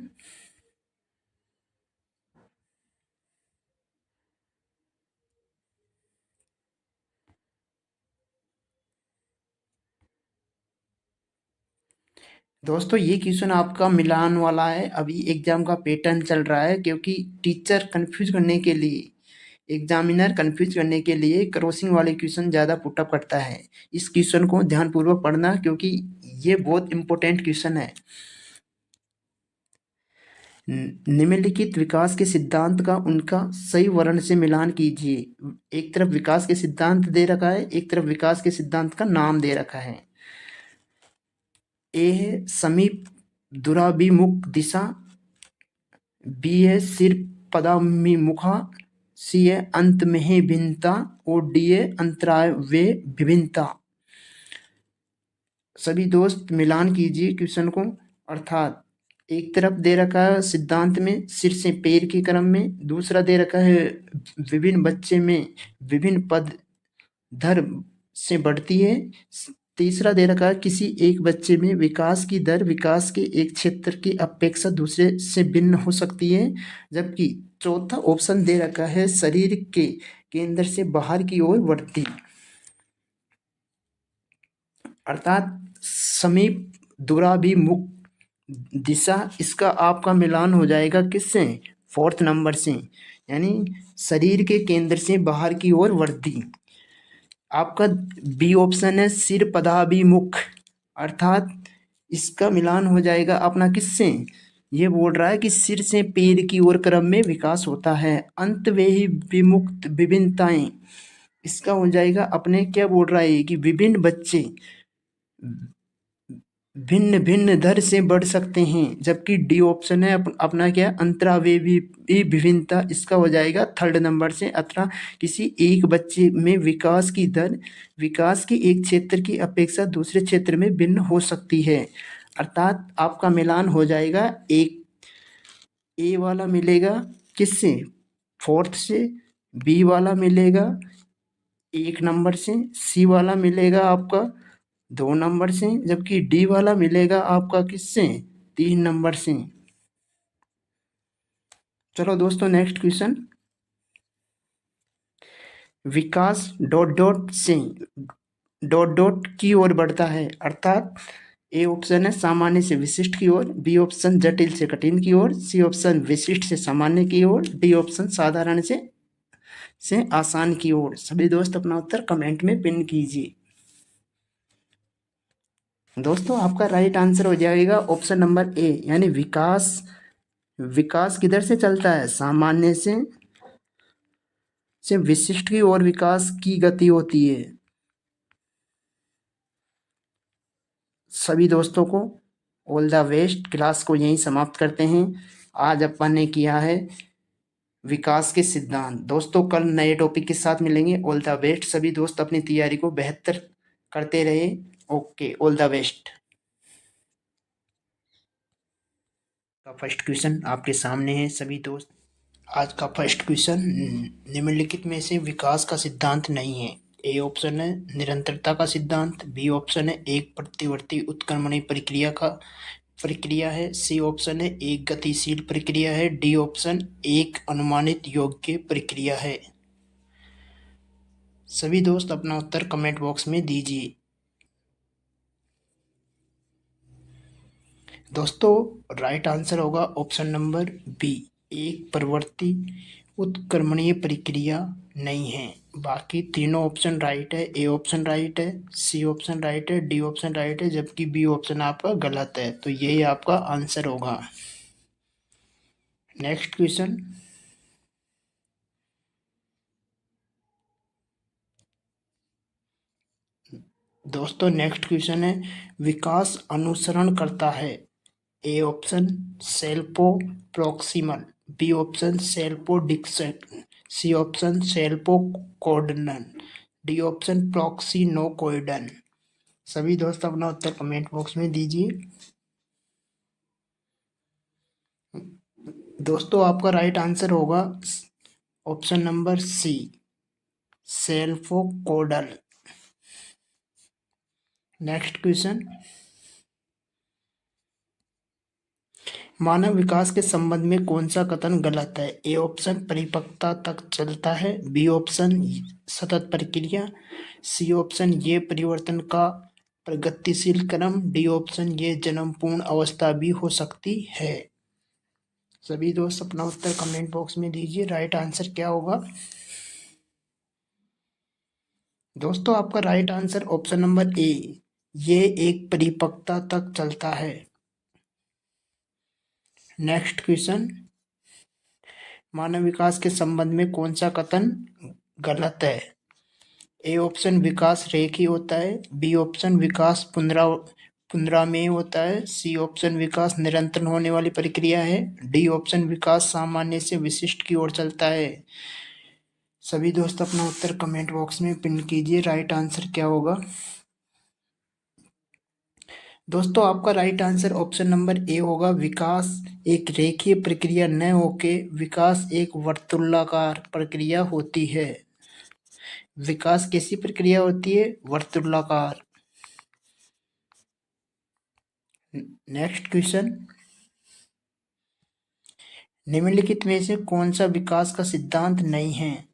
दोस्तों ये क्वेश्चन आपका मिलान वाला है। अभी एग्जाम का पैटर्न चल रहा है, क्योंकि टीचर कंफ्यूज करने के लिए, एग्जामिनर कंफ्यूज करने के लिए क्रॉसिंग वाले क्वेश्चन ज़्यादा पुटअप करता है। इस क्वेश्चन को ध्यानपूर्वक पढ़ना, क्योंकि ये बहुत इंपॉर्टेंट क्वेश्चन है। निम्नलिखित विकास के सिद्धांत का उनका सही वर्ण से मिलान कीजिए। एक तरफ विकास के सिद्धांत दे रखा है, एक तरफ विकास के सिद्धांत का नाम दे रखा है। ए है समीप दुराभिमुख दिशा, बी है सिर पदाभिमुखा, सी है अंत में है भिन्नता और डी है अंतराय वे विभिन्नता। सभी दोस्त मिलान कीजिए क्वेश्चन को। अर्थात एक तरफ दे रखा है सिद्धांत में सिर से पैर के क्रम में, दूसरा दे रखा है विभिन्न बच्चे में विभिन्न पद दर से बढ़ती है, तीसरा दे रखा है किसी एक बच्चे में विकास की दर विकास के एक क्षेत्र की अपेक्षा दूसरे से भिन्न हो सकती है, जबकि चौथा ऑप्शन दे रखा है शरीर के केंद्र से बाहर की ओर बढ़ती। अर्थात समीप दुराभिमुख दिशा, इसका आपका मिलान हो जाएगा किससे, फोर्थ नंबर से, यानी शरीर के केंद्र से बाहर की ओर वृद्धि। आपका बी ऑप्शन है सिर पदाभिमुख, अर्थात इसका मिलान हो जाएगा अपना किससे, ये बोल रहा है कि सिर से पैर की ओर क्रम में विकास होता है। अंत वे ही विमुक्त विभिन्नताएं, इसका हो जाएगा अपने क्या बोल रहा है कि विभिन्न बच्चे भिन्न भिन्न दर से बढ़ सकते हैं, जबकि डी ऑप्शन है अपना क्या अंतरावयवी विभिन्नता, इसका हो जाएगा थर्ड नंबर से। अथवा किसी एक बच्चे में विकास की दर विकास के एक क्षेत्र की अपेक्षा दूसरे क्षेत्र में भिन्न हो सकती है। अर्थात आपका मिलान हो जाएगा, एक ए वाला मिलेगा किससे, फोर्थ से, बी वाला मिलेगा एक नंबर से, सी वाला मिलेगा आपका 2 नंबर से, जबकि डी वाला मिलेगा आपका किससे, 3 नंबर से। चलो दोस्तों नेक्स्ट क्वेश्चन। विकास डॉट डॉट से डॉट डॉट की ओर बढ़ता है। अर्थात ए ऑप्शन है सामान्य से विशिष्ट की ओर, बी ऑप्शन जटिल से कठिन की ओर, सी ऑप्शन विशिष्ट से सामान्य की ओर, डी ऑप्शन साधारण से आसान की ओर। सभी दोस्त अपना उत्तर कमेंट में पिन कीजिए। दोस्तों आपका राइट आंसर हो जाएगा ऑप्शन नंबर ए, यानी विकास विकास किधर से चलता है, सामान्य से विशिष्ट की ओर विकास की गति होती है। सभी दोस्तों को ऑल द बेस्ट। क्लास को यहीं समाप्त करते हैं। आज अपन ने किया है विकास के सिद्धांत। दोस्तों कल नए टॉपिक के साथ मिलेंगे। All the best. सभी दोस्त अपनी तैयारी को बेहतर करते रहे। Okay, all the best. का फर्स्ट क्वेश्चन आपके सामने है सभी दोस्त। आज का फर्स्ट क्वेश्चन, निम्नलिखित में से विकास का सिद्धांत नहीं है। ए ऑप्शन है निरंतरता का सिद्धांत, बी ऑप्शन है एक प्रतिवर्ती उत्क्रमणीय प्रक्रिया है, सी ऑप्शन है एक गतिशील प्रक्रिया है, डी ऑप्शन एक अनुमानित योग्य प्रक्रिया है। सभी दोस्त अपना उत्तर कमेंट बॉक्स में दीजिए। दोस्तों राइट आंसर होगा ऑप्शन नंबर बी, एक प्रवर्ती उत्क्रमणीय प्रक्रिया नहीं है। बाकी तीनों ऑप्शन राइट है। ए ऑप्शन राइट है, सी ऑप्शन राइट है, डी ऑप्शन राइट है, जबकि बी ऑप्शन आपका गलत है। तो यही आपका आंसर होगा। Next question. दोस्तों नेक्स्ट क्वेश्चन है, विकास अनुसरण करता है। ए ऑप्शन सेल्फो प्रॉक्सिमल, बी ऑप्शन सेल्फो डिक्सन, सी ऑप्शन सेल्फो कोऑर्डिनल, डी ऑप्शन प्रॉक्सिनोकोइडन। सभी दोस्त अपना उत्तर कमेंट बॉक्स में दीजिए। दोस्तों आपका राइट आंसर होगा ऑप्शन नंबर सी, सेल्फो कोडल। नेक्स्ट क्वेश्चन, मानव विकास के संबंध में कौन सा कथन गलत है। ए ऑप्शन परिपक्वता तक चलता है, बी ऑप्शन सतत प्रक्रिया, सी ऑप्शन ये परिवर्तन का प्रगतिशील क्रम, डी ऑप्शन ये जन्मपूर्ण अवस्था भी हो सकती है। सभी दोस्त अपना उत्तर कमेंट बॉक्स में दीजिए। राइट आंसर क्या होगा। दोस्तों आपका right answer option number A, ये एक परिपक्वता तक चलता है। नेक्स्ट क्वेश्चन, मानव विकास के संबंध में कौन सा कथन गलत है। ए ऑप्शन विकास रेखीय होता है, बी ऑप्शन विकास पुनरामेय होता है, सी ऑप्शन विकास निरंतर होने वाली प्रक्रिया है, डी ऑप्शन विकास सामान्य से विशिष्ट की ओर चलता है। सभी दोस्त अपना उत्तर कमेंट बॉक्स में पिन कीजिए। राइट आंसर क्या होगा। दोस्तों आपका right answer option number A होगा, विकास एक रेखीय प्रक्रिया न होके विकास एक वर्तुलाकार प्रक्रिया होती है। विकास कैसी प्रक्रिया होती है, वर्तुलाकार। नेक्स्ट क्वेश्चन, निम्नलिखित में से कौन सा विकास का सिद्धांत नहीं है।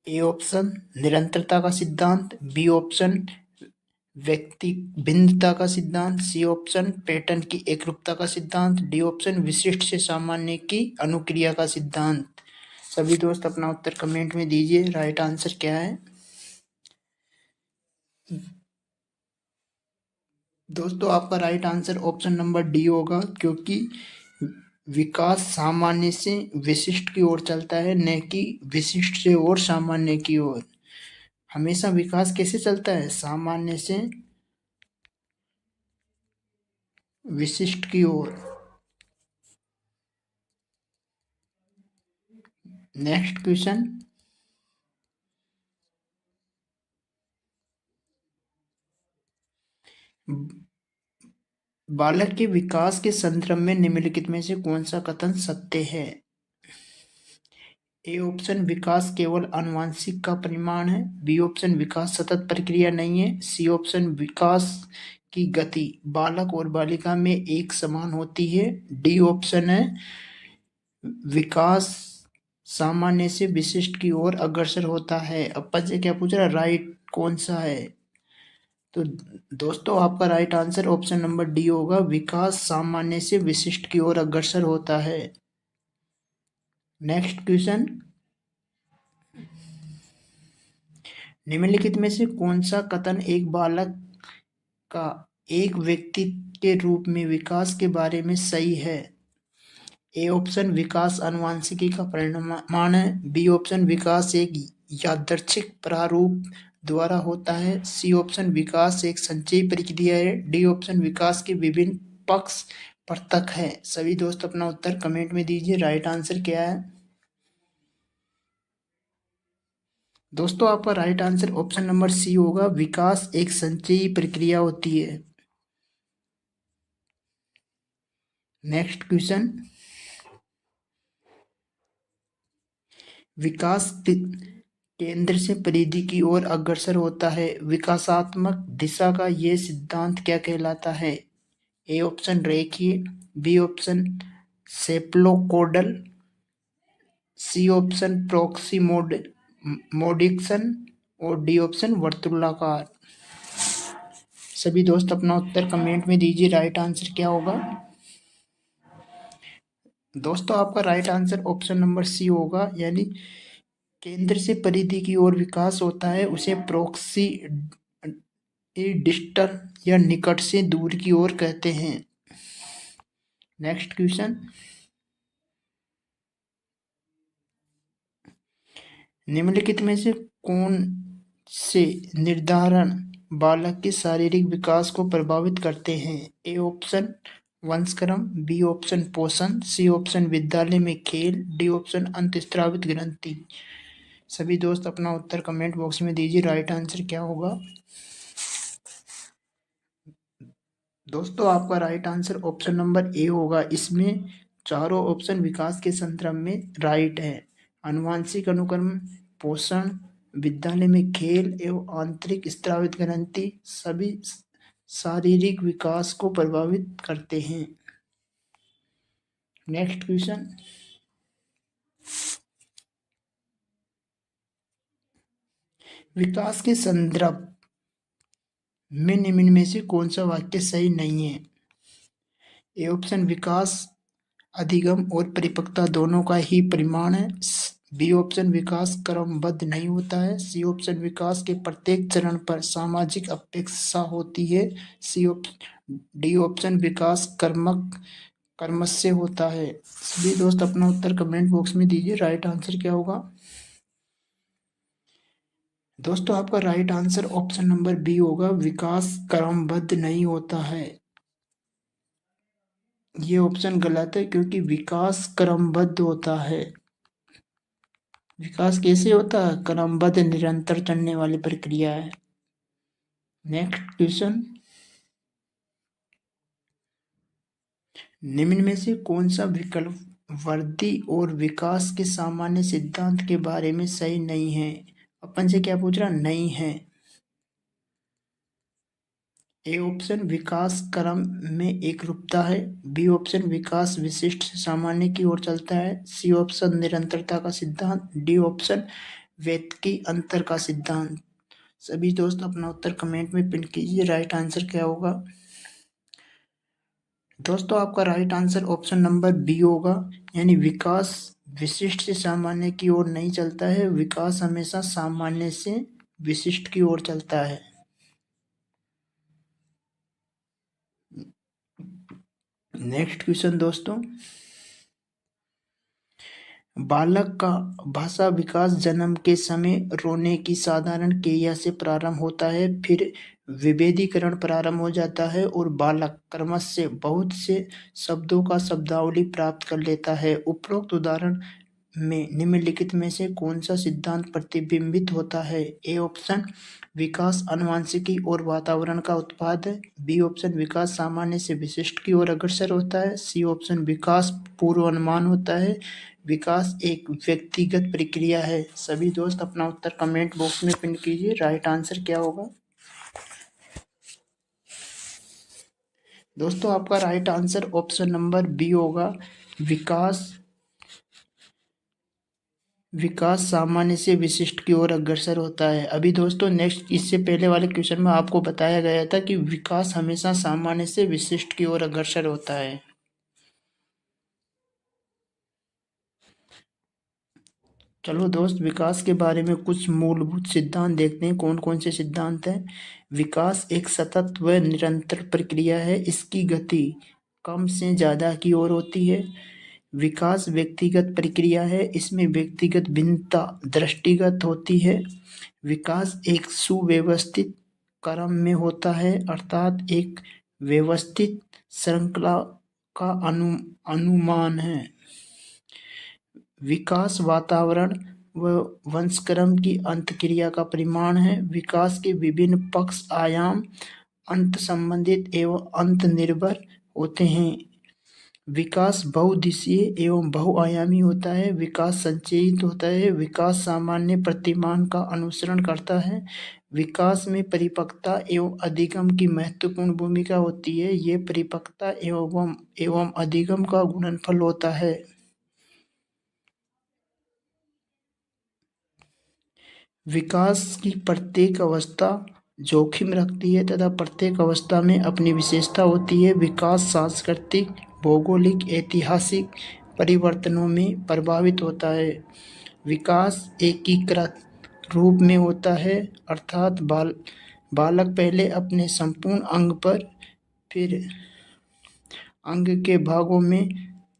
ए ऑप्शन निरंतरता का सिद्धांत, बी ऑप्शन व्यक्ति भिन्नता का सिद्धांत, सी ऑप्शन पैटर्न की एकरूपता का सिद्धांत, डी ऑप्शन विशिष्ट से सामान्य की अनुक्रिया का सिद्धांत। सभी दोस्त अपना उत्तर कमेंट में दीजिए। राइट आंसर क्या है। दोस्तों आपका right answer option number D होगा, क्योंकि विकास सामान्य से विशिष्ट की ओर चलता है, न कि विशिष्ट से और सामान्य की ओर। हमेशा विकास कैसे चलता है, सामान्य से विशिष्ट की ओर। नेक्स्ट क्वेश्चन, बालक के विकास के संदर्भ में निम्नलिखित में से कौन सा कथन सत्य है। ए ऑप्शन विकास केवल आनुवंशिक का परिमाण है, बी ऑप्शन विकास सतत प्रक्रिया नहीं है, सी ऑप्शन विकास की गति बालक और बालिका में एक समान होती है, डी ऑप्शन है विकास सामान्य से विशिष्ट की ओर अग्रसर होता है। अपन से क्या पूछ रहा है, राइट कौन सा है। तो दोस्तों आपका right answer option number D होगा, विकास सामान्य से विशिष्ट की ओर अग्रसर होता है। नेक्स्ट क्वेश्चन, निम्नलिखित में से कौन सा कथन एक बालक का एक व्यक्ति के रूप में विकास के बारे में सही है। ए ऑप्शन विकास आनुवंशिकी का परिणाम है, बी ऑप्शन विकास एक यादृच्छिक प्रारूप द्वारा होता है, सी ऑप्शन विकास एक संचयी प्रक्रिया है, डी ऑप्शन विकास के विभिन्न पक्ष पृथक है। सभी दोस्त अपना उत्तर कमेंट में दीजिए। राइट आंसर क्या है। दोस्तों आपका right answer option number C होगा, विकास एक संचयी प्रक्रिया होती है। नेक्स्ट क्वेश्चन, विकास केंद्र से परिधि की ओर अग्रसर होता है, विकासात्मक दिशा का ये सिद्धांत क्या कहलाता है। ए ऑप्शन रेखीय, बी ऑप्शन सेप्लोकोडल, सी ऑप्शन प्रॉक्सिमोडिक्सन और डी ऑप्शन वर्तुलाकार। सभी दोस्त अपना उत्तर कमेंट में दीजिए। राइट आंसर क्या होगा। दोस्तों आपका right answer option number C होगा, यानी केंद्र से परिधि की ओर विकास होता है उसे प्रोक्सी डिस्टल या निकट से दूर की ओर कहते हैं। नेक्स्ट क्वेश्चन, निम्नलिखित में से कौन से निर्धारण बालक के शारीरिक विकास को प्रभावित करते हैं? ए ऑप्शन वंशक्रम, बी ऑप्शन पोषण, सी ऑप्शन विद्यालय में खेल, डी ऑप्शन अंतःस्रावित ग्रंथि। सभी दोस्त अपना उत्तर कमेंट बॉक्स में दीजिए, राइट आंसर क्या होगा। दोस्तों आपका right answer option number A होगा। इसमें चारों ऑप्शन विकास के संदर्भ में राइट है। आनुवांशिक अनुक्रम, पोषण, विद्यालय में खेल एवं आंतरिक स्रावित ग्रंथि सभी शारीरिक विकास को प्रभावित करते हैं। नेक्स्ट क्वेश्चन, विकास के संदर्भ में निम्न में से कौन सा वाक्य सही नहीं है? ए ऑप्शन विकास अधिगम और परिपक्वता दोनों का ही परिमाण है। बी ऑप्शन विकास क्रमबद्ध नहीं होता है। सी ऑप्शन विकास के प्रत्येक चरण पर सामाजिक अपेक्षा होती है। डी ऑप्शन विकास कर्मश से होता है। सभी दोस्त अपना उत्तर कमेंट बॉक्स में दीजिए, राइट आंसर क्या होगा। दोस्तों आपका right answer option number B होगा, विकास क्रमबद्ध नहीं होता है। ये ऑप्शन गलत है क्योंकि विकास क्रमबद्ध होता है। विकास कैसे होता है? क्रमबद्ध निरंतर चलने वाली प्रक्रिया है। नेक्स्ट क्वेश्चन, निम्न में से कौन सा विकल्प वृद्धि और विकास के सामान्य सिद्धांत के बारे में सही नहीं है? अपन से क्या पूछ रहा? नहीं है। ए ऑप्शन विकास क्रम में एकरूपता है। बी ऑप्शन विकास विशिष्ट से सामान्य की ओर चलता है। सी ऑप्शन निरंतरता का सिद्धांत, डी ऑप्शन व्यक्ति अंतर का सिद्धांत। सभी दोस्त अपना उत्तर कमेंट में पिन कीजिए, राइट आंसर क्या होगा। दोस्तों आपका right answer option number B होगा, यानी विकास विशिष्ट से सामान्य की ओर नहीं चलता है, विकास हमेशा सामान्य से विशिष्ट की ओर चलता है। नेक्स्ट क्वेश्चन दोस्तों, बालक का भाषा विकास जन्म के समय रोने की साधारण क्रिया से प्रारंभ होता है, फिर विभेदीकरण प्रारंभ हो जाता है और बालक क्रमश से बहुत से शब्दों का शब्दावली प्राप्त कर लेता है। उपरोक्त उदाहरण में निम्नलिखित में से कौन सा सिद्धांत प्रतिबिंबित होता है? ए ऑप्शन विकास अनुवांशिकी और वातावरण का उत्पाद है। बी ऑप्शन विकास सामान्य से विशिष्ट की ओर अग्रसर होता है। सी ऑप्शन विकास पूर्वानुमान होता है। विकास एक व्यक्तिगत प्रक्रिया है। सभी दोस्त अपना उत्तर कमेंट बॉक्स में पिन कीजिए, राइट आंसर क्या होगा। दोस्तों आपका right answer option number B होगा, विकास सामान्य से विशिष्ट की ओर अग्रसर होता है। अभी दोस्तों नेक्स्ट, इससे पहले वाले क्वेश्चन में आपको बताया गया था कि विकास हमेशा सामान्य से विशिष्ट की ओर अग्रसर होता है। चलो दोस्त विकास के बारे में कुछ मूलभूत सिद्धांत देखते हैं, कौन कौन से सिद्धांत हैं। विकास एक सतत व निरंतर प्रक्रिया है, इसकी गति कम से ज्यादा की ओर होती है। विकास व्यक्तिगत प्रक्रिया है, इसमें व्यक्तिगत भिन्नता दृष्टिगत होती है। विकास एक सुव्यवस्थित क्रम में होता है, अर्थात एक व्यवस्थित श्रृंखला का अनुमान है। विकास वातावरण व वंशक्रम की अंतक्रिया का परिमाण है। विकास के विभिन्न पक्ष आयाम अंत संबंधित एवं अंत निर्भर होते हैं। विकास बहुदिशीय एवं बहुआयामी होता है। विकास संचयित होता है। विकास सामान्य प्रतिमान का अनुसरण करता है। विकास में परिपक्वता एवं अधिगम की महत्वपूर्ण भूमिका होती है। ये परिपक्वता एवं अधिगम का गुणनफल होता है। विकास की प्रत्येक अवस्था जोखिम रखती है तथा प्रत्येक अवस्था में अपनी विशेषता होती है। विकास सांस्कृतिक, भौगोलिक, ऐतिहासिक परिवर्तनों में प्रभावित होता है। विकास एकीकृत रूप में होता है, अर्थात बालक पहले अपने संपूर्ण अंग पर, फिर अंग के भागों में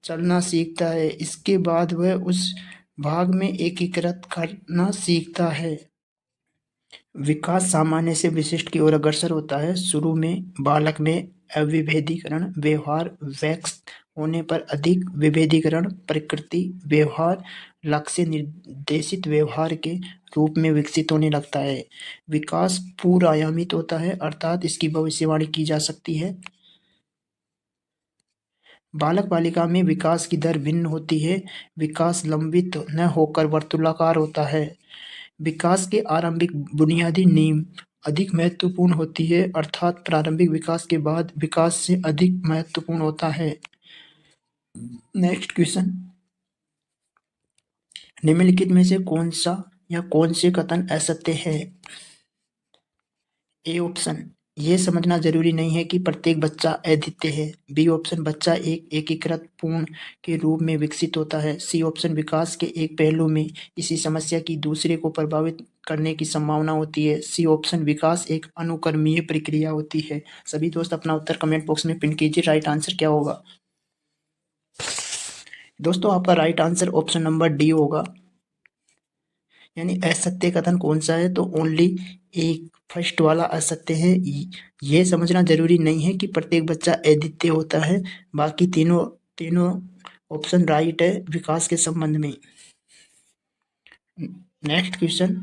चलना सीखता है। इसके बाद वह उस भाग में एकीकृत करना सीखता है। विकास सामान्य से विशिष्ट की ओर अग्रसर होता है। शुरू में बालक में अविभेदीकरण व्यवहार, वयस्क होने पर अधिक विभेदीकरण प्रकृति व्यवहार, लक्ष्य निर्देशित व्यवहार के रूप में विकसित होने लगता है। विकास पूर्वायामित होता है, अर्थात इसकी भविष्यवाणी की जा सकती है। बालक बालिका में विकास की दर भिन्न होती है। विकास लंबित न होकर वर्तुलाकार होता है। विकास के आरंभिक बुनियादी नींव अधिक महत्वपूर्ण होती है, अर्थात प्रारंभिक विकास के बाद विकास से अधिक महत्वपूर्ण होता है। नेक्स्ट क्वेश्चन, निम्नलिखित में से कौन सा या कौन से कथन असत्य है? ए ऑप्शन, ये समझना जरूरी नहीं है कि प्रत्येक बच्चा अद्वितीय है। बी ऑप्शन, बच्चा एक एकीकृत पूर्ण के रूप में विकसित होता है। सी ऑप्शन, विकास के एक पहलू में इसी समस्या की दूसरे को प्रभावित करने की संभावना होती है। सी ऑप्शन, विकास एक अनुक्रमीय प्रक्रिया होती है। सभी दोस्त अपना उत्तर कमेंट बॉक्स में पिन कीजिए। राइट आंसर क्या होगा? दोस्तों आपका right answer option number D होगा। यानी असत्य कथन कौन सा है? तो ओनली एक फर्स्ट वाला असत्य है। ये समझना जरूरी नहीं है कि प्रत्येक बच्चा अद्वितीय होता है। बाकी तीनों ऑप्शन राइट है विकास के संबंध में। नेक्स्ट क्वेश्चन,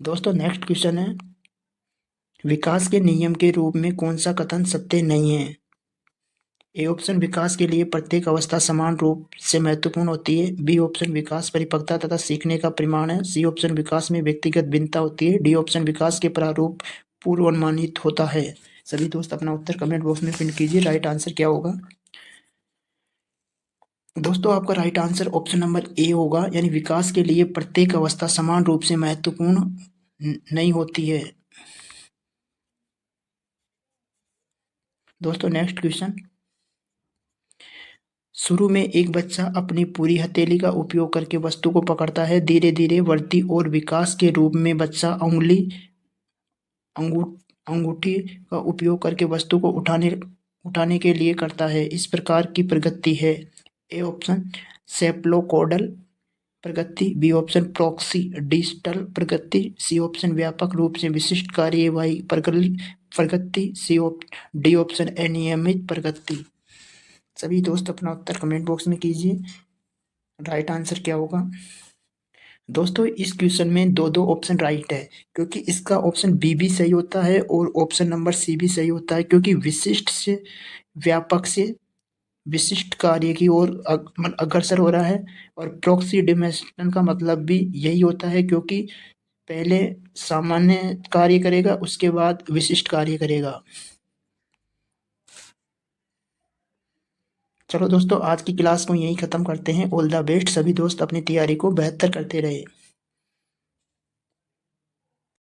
दोस्तों नेक्स्ट क्वेश्चन है, विकास के नियम के रूप में कौन सा कथन सत्य नहीं है? ए ऑप्शन, विकास के लिए प्रत्येक अवस्था समान रूप से महत्वपूर्ण होती है। बी ऑप्शन, विकास परिपक्वता तथा सीखने का प्रमाण है। सी ऑप्शन, विकास में व्यक्तिगत भिन्नता होती है। डी ऑप्शन, विकास के प्रारूप पूर्वानुमानित होता है। सभी दोस्त अपना उत्तर कमेंट बॉक्स में पिन कीजिए। राइट आंसर क्या होगा? दोस्तों आपका right answer option number A होगा। यानी विकास के लिए प्रत्येक अवस्था समान रूप से महत्वपूर्ण नहीं होती है। दोस्तों नेक्स्ट क्वेश्चन, शुरू में एक बच्चा अपनी पूरी हथेली का उपयोग करके वस्तु को पकड़ता है। धीरे धीरे वृद्धि और विकास के रूप में बच्चा अंगूठी का उपयोग करके वस्तु को उठाने के लिए करता है। इस प्रकार की प्रगति है। ए ऑप्शन, सेप्लोकोडल प्रगति। बी ऑप्शन, प्रॉक्सी डिजिटल प्रगति। सी ऑप्शन, व्यापक रूप से विशिष्ट कार्यवाही प्रगति। डी ऑप्शन, अनियमित प्रगति। सभी दोस्त अपना उत्तर कमेंट बॉक्स में कीजिए। राइट आंसर क्या होगा? दोस्तों इस क्वेश्चन में दो ऑप्शन राइट है, क्योंकि इसका ऑप्शन बी भी सही होता है और ऑप्शन नंबर सी भी सही होता है। क्योंकि विशिष्ट से व्यापक से विशिष्ट कार्य की ओर अग्रसर हो रहा है, और प्रॉक्सी डिमेंशन का मतलब भी यही होता है, क्योंकि पहले सामान्य कार्य करेगा उसके बाद विशिष्ट कार्य करेगा। चलो दोस्तों आज की क्लास को यहीं ख़त्म करते हैं। All the best. सभी दोस्त अपनी तैयारी को बेहतर करते रहे।